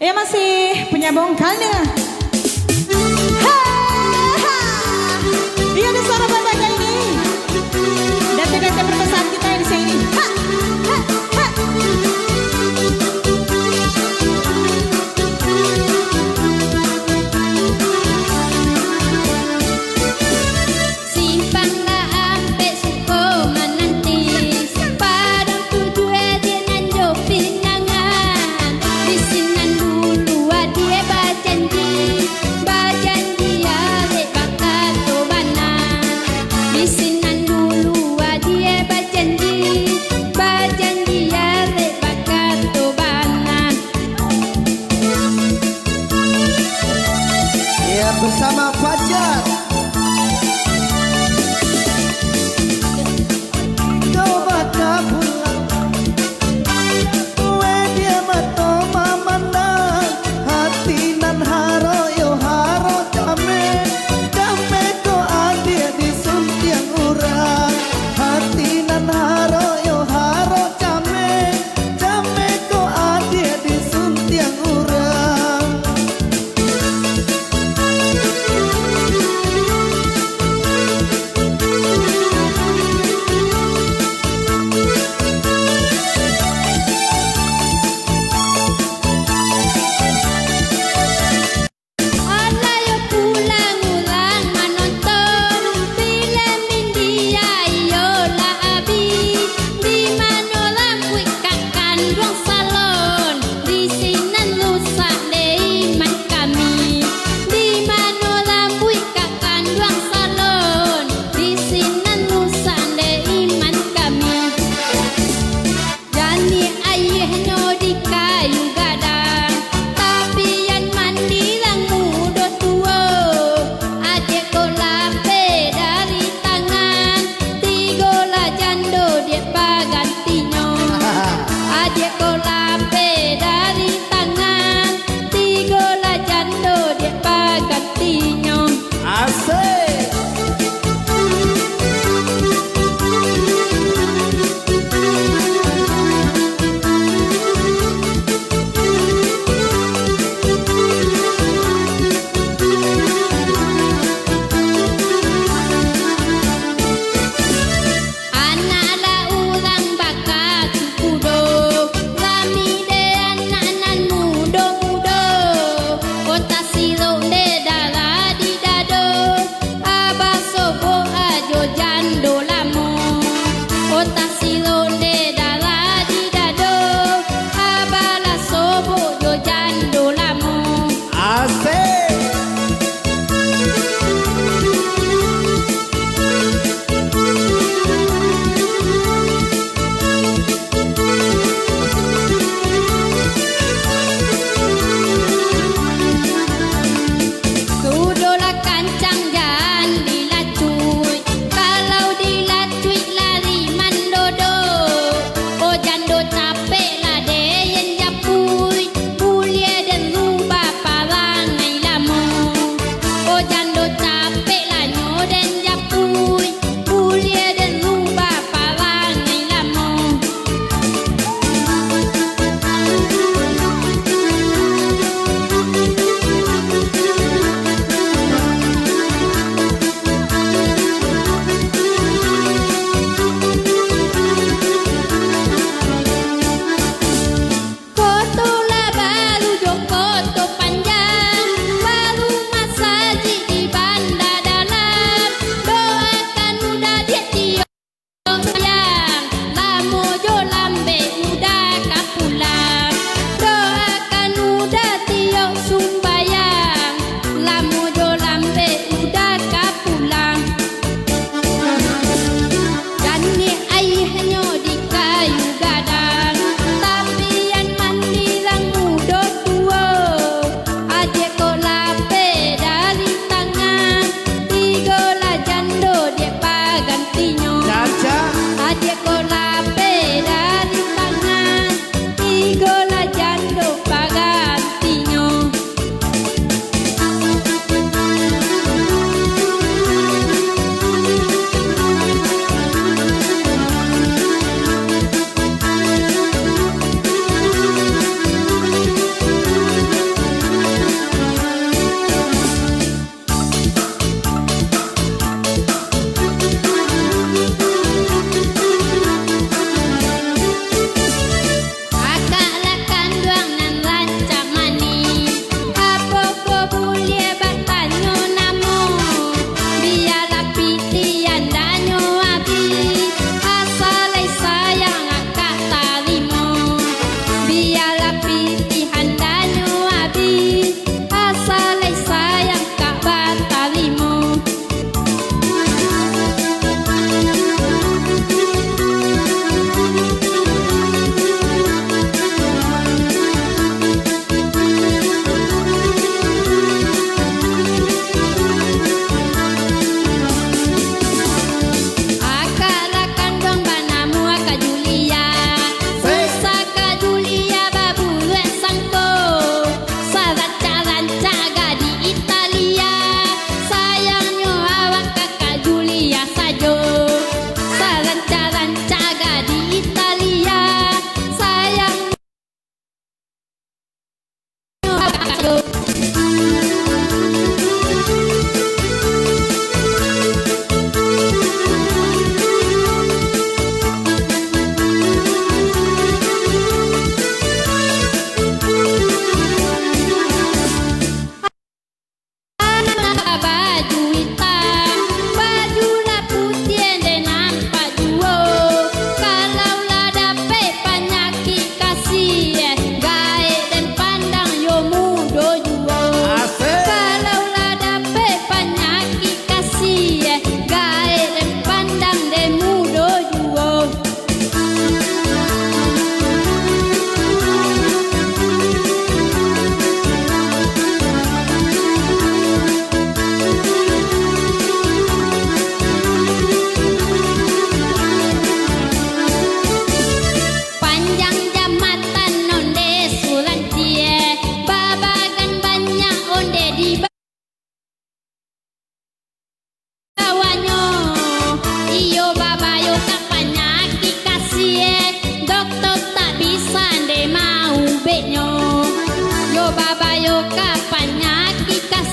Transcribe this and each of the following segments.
Ya masih punya bongkalnya. Iya ada suara babanya ini. Data-data berpesan kita yang di sini. Ha, ha, ha. Bersama Fajar. Coba tak pulang, kue dia mato mamana, hati nan haro yo haro kame, kame ko adia di suntiang urang, hati nan haro yo haro kame, kame ko adia di suntiang urang.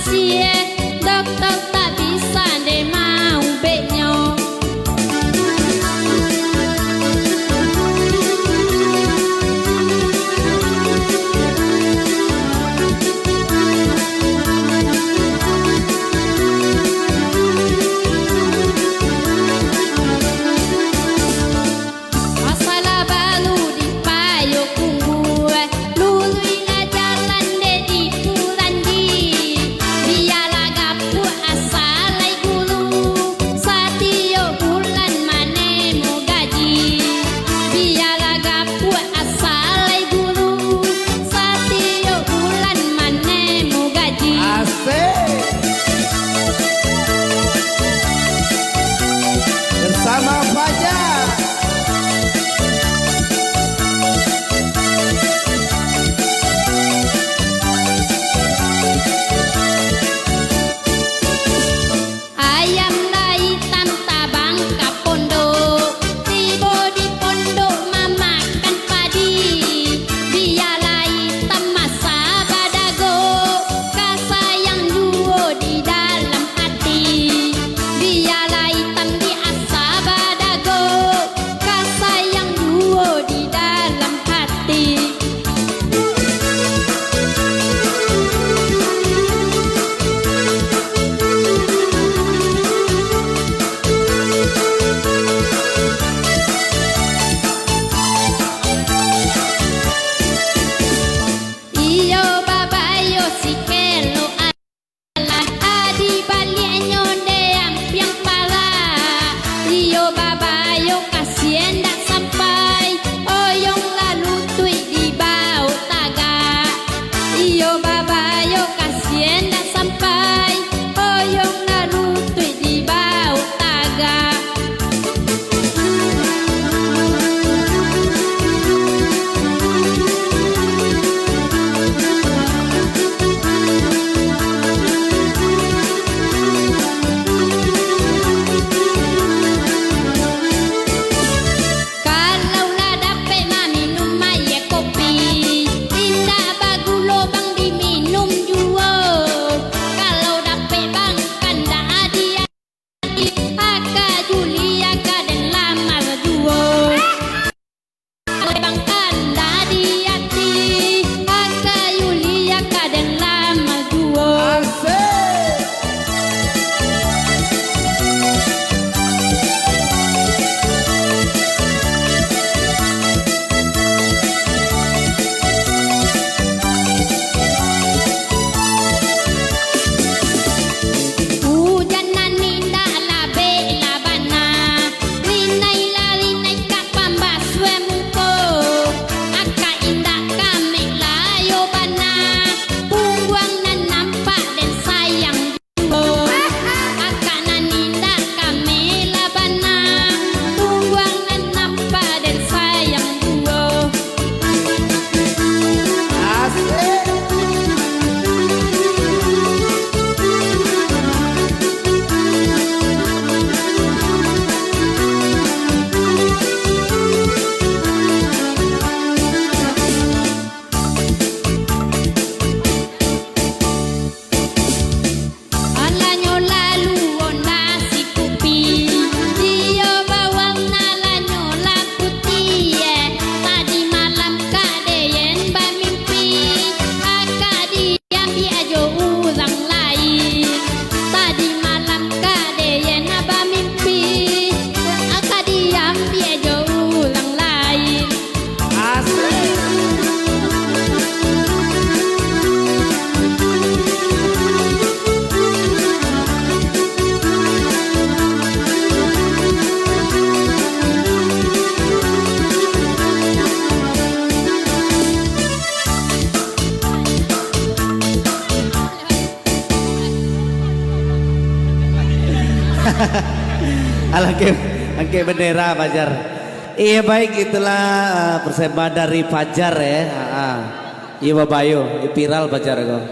cie dokter tak bisa deh mau beknya. Masalah baru di payung gue, luluilah jalan deh di Puranji. Biarlah gapu asalai guru, satio bulan mane mau gaji. Biarlah gapu asalai guru, satio bulan mane mau gaji. Asik. Bersama Fajar. Ayam lai tanta bangka pondok, tibo di pondok mamakan padi. Biarlah hitam masa badago, kasayang duo di dalam hati. Biarlah hitam di asa badago, kasayang duo di dalam hati. Iyo babayo si kelo ala adi balienyo de ampiang pala. Iyo babayo kasien dak sampai oyong lalu tui di bau taga. Iyo babayo kasien dak sampai oyong lalu tui di bau taga. Kalau lah dapat minum air kopi, indah bagulo bang diminum jua. Kalau dapat bang kanda adia, aka Julia kaden lamar jua. Kalau bang kanda adia, aka Julia kaden lamar jua. Asik. Hujan naninda labe labana, rinai larinai kapamba suemuko. Aka indah kami layo bana, pungguang nan nampak dan sayang duo. Aka naninda kami labana, pungguang nan nampak dan sayang duo. Asik. Alanyo lalu nasi kupi, iyo bawang nalanyo lakuti. Tadi malam kadeyen bamimpi, aka diam ajo ulang lain. Tadi malam kadeyen bamimpi, aka diam ajo ulang lain. Asik. Alangke bendera Fajar. Iya baik, itulah persembahan dari Fajar ya. Iya babayo, viral Fajar kok.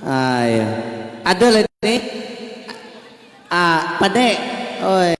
Iya. Ada lagi. Pade. Oi.